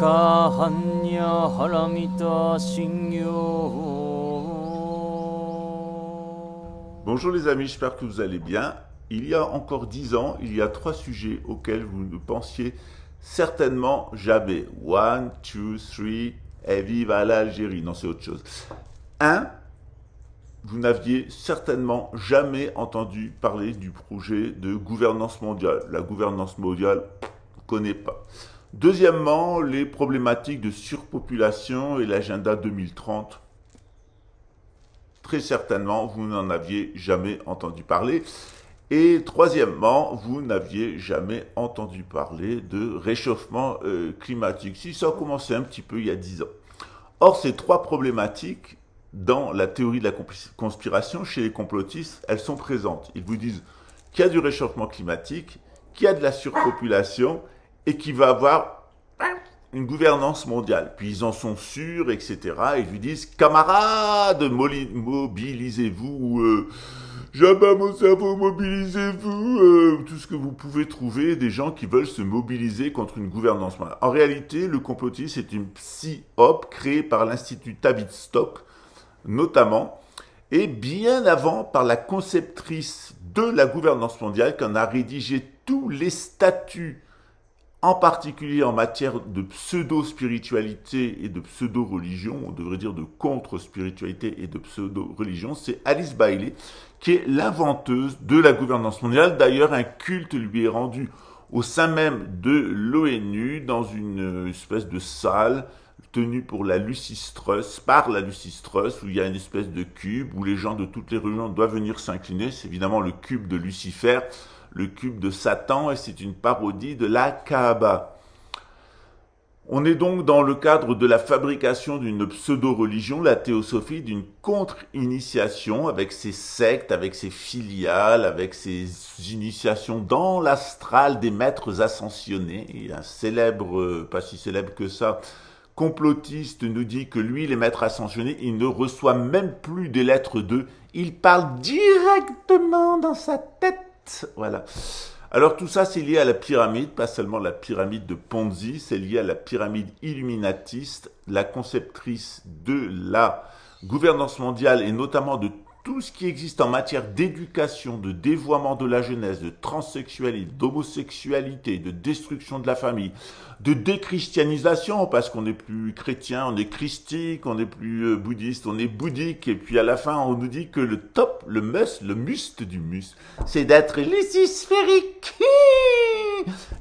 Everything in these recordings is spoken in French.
kahanya haramita shingyo. Bonjour les amis, j'espère que vous allez bien. Il y a encore 10 ans, il y a 3 sujets auxquels vous ne pensiez certainement jamais. 1, 2, 3, et vive l'Algérie. Non, c'est autre chose. 1, vous n'aviez certainement jamais entendu parler du projet de gouvernance mondiale. La gouvernance mondiale, on ne connaît pas. Deuxièmement, les problématiques de surpopulation et l'agenda 2030. Très certainement, vous n'en aviez jamais entendu parler. Et troisièmement, vous n'aviez jamais entendu parler de réchauffement climatique. Si ça a commencé un petit peu il y a 10 ans. Or, ces 3 problématiques, dans la théorie de la conspiration, chez les complotistes, elles sont présentes. Ils vous disent qu'il y a du réchauffement climatique, qu'il y a de la surpopulation et qu'il va y avoir une gouvernance mondiale. Puis ils en sont sûrs, etc. Ils lui disent, camarades, mobilisez-vous, j'abat mon cerveau, mobilisez-vous, tout ce que vous pouvez trouver, des gens qui veulent se mobiliser contre une gouvernance mondiale. En réalité, le complotisme est une psy-op créée par l'Institut Tavistock, notamment, et bien avant par la conceptrice de la gouvernance mondiale qui en a rédigé tous les statuts, en particulier en matière de pseudo-spiritualité et de pseudo-religion, on devrait dire de contre-spiritualité et de pseudo-religion, c'est Alice Bailey, qui est l'inventeuse de la gouvernance mondiale. D'ailleurs, un culte lui est rendu au sein même de l'ONU, dans une espèce de salle tenue pour la Lucis Trust, par la Lucis Trust, où il y a une espèce de cube, où les gens de toutes les religions doivent venir s'incliner. C'est évidemment le cube de Lucifer, le cube de Satan, et c'est une parodie de la Kaaba. On est donc dans le cadre de la fabrication d'une pseudo-religion, la théosophie, d'une contre-initiation avec ses sectes, avec ses filiales, avec ses initiations dans l'astral des maîtres ascensionnés. Et un célèbre, pas si célèbre que ça, complotiste nous dit que lui, les maîtres ascensionnés, il ne reçoit même plus des lettres d'eux, il parle directement dans sa tête. Voilà. Alors tout ça, c'est lié à la pyramide, pas seulement la pyramide de Ponzi, c'est lié à la pyramide illuminatiste, la conceptrice de la gouvernance mondiale et notamment de tout ce qui existe en matière d'éducation, de dévoiement de la jeunesse, de transsexualité, d'homosexualité, de destruction de la famille, de déchristianisation, parce qu'on n'est plus chrétien, on est christique, on n'est plus bouddhiste, on est bouddhique, et puis à la fin, on nous dit que le top, le must du must, c'est d'être luciférique.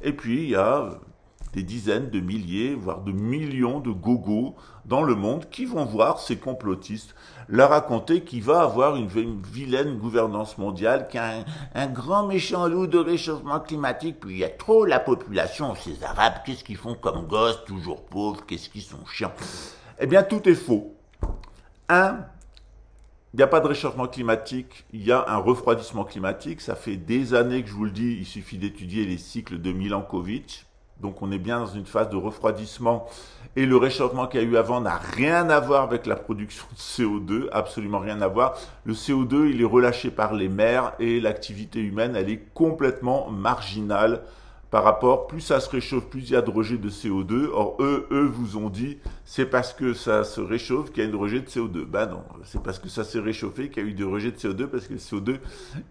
Et puis, il y a des dizaines de milliers, voire de millions de gogos dans le monde qui vont voir ces complotistes leur raconter qu'il va avoir une vilaine gouvernance mondiale, qu'il y a un grand méchant loup de réchauffement climatique, puis il y a trop la population, ces Arabes, qu'est-ce qu'ils font comme gosses, toujours pauvres, qu'est-ce qu'ils sont chiants. Eh bien, tout est faux. Il n'y a pas de réchauffement climatique, il y a un refroidissement climatique. Ça fait des années que je vous le dis, il suffit d'étudier les cycles de Milankovitch. Donc on est bien dans une phase de refroidissement et le réchauffement qu'il y a eu avant n'a rien à voir avec la production de CO2, absolument rien à voir. Le CO2, il est relâché par les mers et l'activité humaine, elle est complètement marginale par rapport, plus ça se réchauffe, plus il y a de rejet de CO2. Or, eux vous ont dit, c'est parce que ça se réchauffe qu'il y a une rejet de CO2. Ben non, c'est parce que ça s'est réchauffé qu'il y a eu des rejets de CO2, parce que le CO2,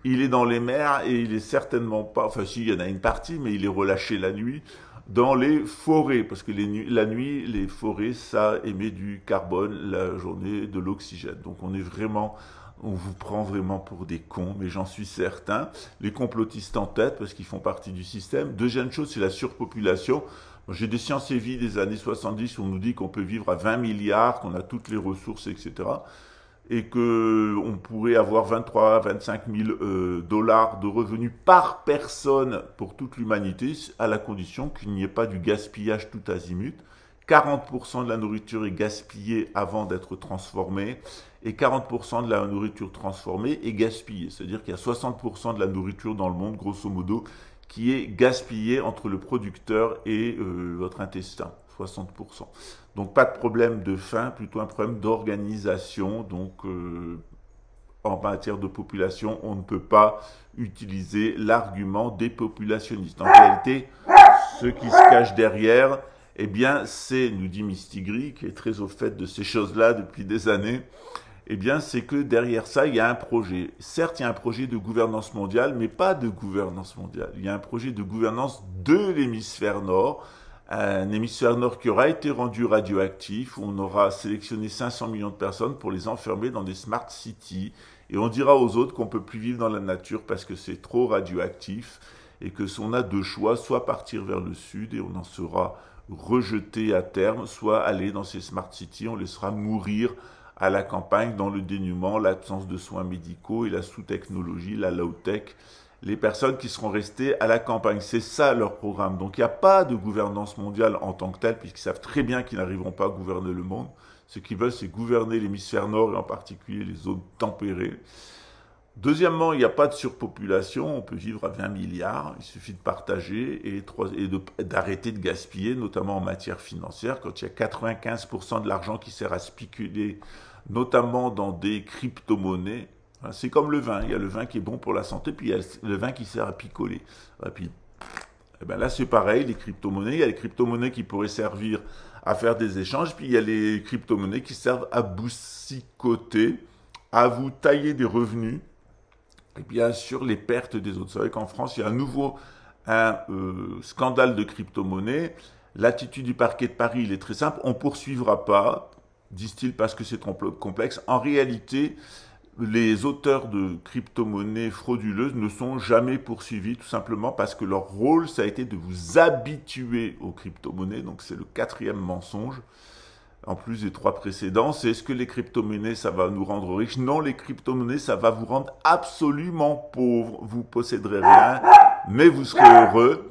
il est dans les mers et il est certainement pas, enfin si, il y en a une partie, mais il est relâché la nuit, dans les forêts, parce que la nuit, les forêts, ça émet du carbone, la journée, de l'oxygène. Donc on vous prend vraiment pour des cons, mais j'en suis certain. Les complotistes en tête, parce qu'ils font partie du système. Deuxième chose, c'est la surpopulation. J'ai des sciences et vie des années 70 où on nous dit qu'on peut vivre à 20 milliards, qu'on a toutes les ressources, etc. Et qu'on pourrait avoir 23 à 25 000 dollars de revenus par personne pour toute l'humanité, à la condition qu'il n'y ait pas du gaspillage tout azimut. 40% de la nourriture est gaspillée avant d'être transformée, et 40% de la nourriture transformée est gaspillée. C'est-à-dire qu'il y a 60% de la nourriture dans le monde, grosso modo, qui est gaspillée entre le producteur et votre intestin. 60%. Donc pas de problème de faim, plutôt un problème d'organisation. Donc en matière de population, on ne peut pas utiliser l'argument des populationnistes. En réalité, ce qui se cache derrière, eh bien, c'est, nous dit Mistigri, qui est très au fait de ces choses-là depuis des années, eh bien, c'est que derrière ça, il y a un projet. Certes, il y a un projet de gouvernance mondiale, mais pas de gouvernance mondiale. Il y a un projet de gouvernance de l'hémisphère nord, un hémisphère nord qui aura été rendu radioactif, où on aura sélectionné 500 millions de personnes pour les enfermer dans des smart cities, et on dira aux autres qu'on ne peut plus vivre dans la nature parce que c'est trop radioactif, et que si on a deux choix, soit partir vers le sud, et on en sera rejeté à terme, soit aller dans ces smart cities, on les laissera mourir à la campagne dans le dénuement, l'absence de soins médicaux et la sous-technologie, la low-tech, les personnes qui seront restées à la campagne. C'est ça leur programme. Donc il n'y a pas de gouvernance mondiale en tant que telle, puisqu'ils savent très bien qu'ils n'arriveront pas à gouverner le monde. Ce qu'ils veulent, c'est gouverner l'hémisphère nord et en particulier les zones tempérées. Deuxièmement, il n'y a pas de surpopulation, on peut vivre à 20 milliards, il suffit de partager et d'arrêter de gaspiller, notamment en matière financière, quand il y a 95% de l'argent qui sert à spéculer, notamment dans des crypto-monnaies. C'est comme le vin, il y a le vin qui est bon pour la santé, puis il y a le vin qui sert à picoler. Et puis, eh ben là c'est pareil, les crypto-monnaies, il y a les crypto-monnaies qui pourraient servir à faire des échanges, puis il y a les crypto-monnaies qui servent à boussicoter, à vous tailler des revenus, et bien sûr les pertes des autres. Vous savez qu'en France, il y a à nouveau un scandale de crypto-monnaie. L'attitude du parquet de Paris, il est très simple, on ne poursuivra pas, disent-ils, parce que c'est trop complexe. En réalité, les auteurs de crypto-monnaies frauduleuses ne sont jamais poursuivis, tout simplement parce que leur rôle, ça a été de vous habituer aux crypto-monnaies. Donc c'est le 4e mensonge. En plus des 3 précédents, c'est est-ce que les crypto-monnaies, ça va nous rendre riches? Non, les crypto-monnaies, ça va vous rendre absolument pauvre. Vous posséderez rien, mais vous serez heureux.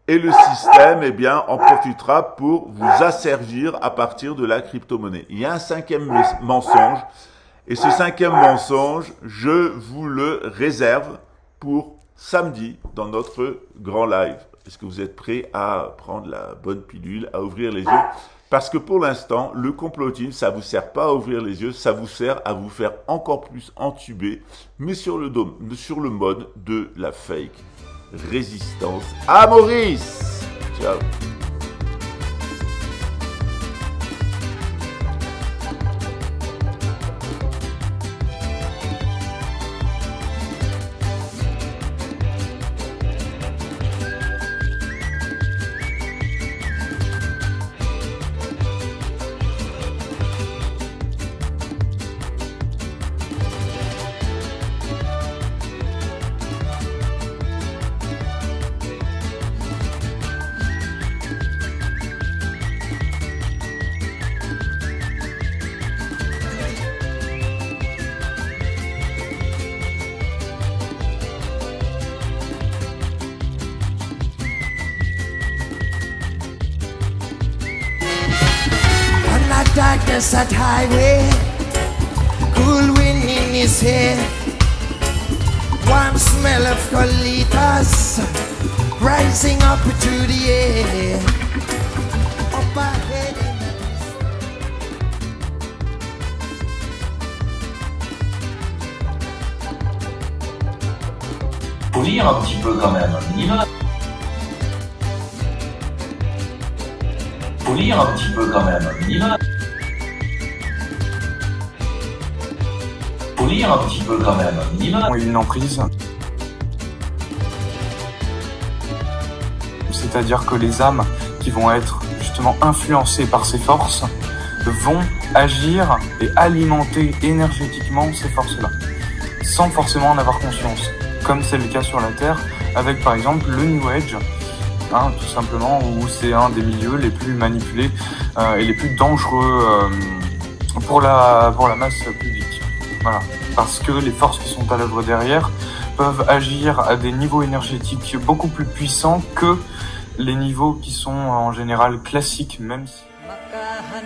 Et le système, eh bien, en profitera pour vous asservir à partir de la crypto-monnaie. Il y a un 5e mensonge, et ce 5e mensonge, je vous le réserve pour samedi dans notre grand live. Est-ce que vous êtes prêts à prendre la bonne pilule, à ouvrir les yeux? Parce que pour l'instant, le complotisme, ça vous sert pas à ouvrir les yeux, ça vous sert à vous faire encore plus entuber, mais sur le mode de la fake résistance. À Maurice! Ciao! Darkness at highway, cool wind in his hair, warm smell of colitas rising up to the air. Up ahead in the Faut lire un petit peu quand même, un minimum. Faut lire un petit peu quand même, un minimum. Faut lire un petit peu quand même, un minimum. Une emprise. C'est-à-dire que les âmes qui vont être justement influencées par ces forces vont agir et alimenter énergétiquement ces forces-là, sans forcément en avoir conscience, comme c'est le cas sur la Terre, avec par exemple le New Age, tout simplement, où c'est un des milieux les plus manipulés et les plus dangereux pour la masse publique. Voilà. Parce que les forces qui sont à l'œuvre derrière peuvent agir à des niveaux énergétiques beaucoup plus puissants que les niveaux qui sont en général classiques, même si...